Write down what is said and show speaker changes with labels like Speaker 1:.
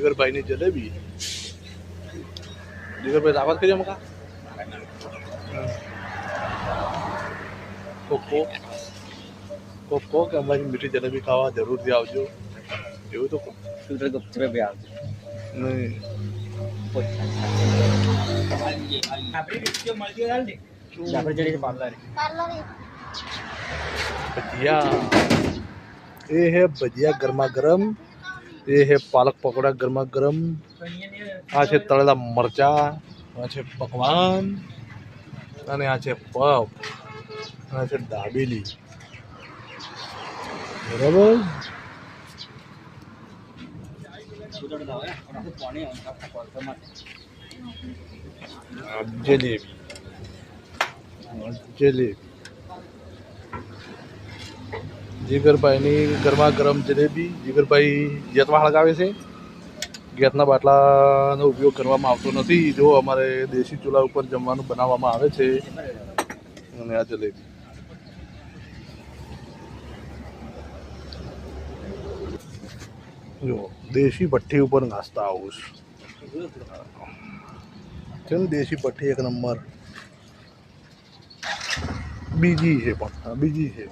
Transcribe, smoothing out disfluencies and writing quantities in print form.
Speaker 1: જીગરભાઈની જલેબી. જીગરભાઈ દાવત કરી મકા કોકો કે અમારી મીઠી જલેબી ખાવા જરૂરથી આવજો. એવું તો નહીં भजिया ये है भजिया गर्मा गरम. ये है पालक पकोड़ा गर्मा गरम. आ छे तळेला मरचा. आ छे पकवान અને આ છે પફ. આ છે દાબેલી. બરાબર. જલેબી જલેબી જીગરભાઈની ગરમા ગરમ જલેબી. જીગરભાઈ ગેસમાં હળગાવે છે. ગેસના બાટલાનો ઉપયોગ કરવામાં આવતો નથી. જો અમારે દેશી ચૂલા ઉપર જમવાનું બનાવવામાં આવે છે. અને આ જલેબી જો દેશી ભઠ્ઠી ઉપર નાસ્તા આવું છે ને. દેશી ભઠ્ઠી એક નંબર. બીજી છે પણ બીજી છે.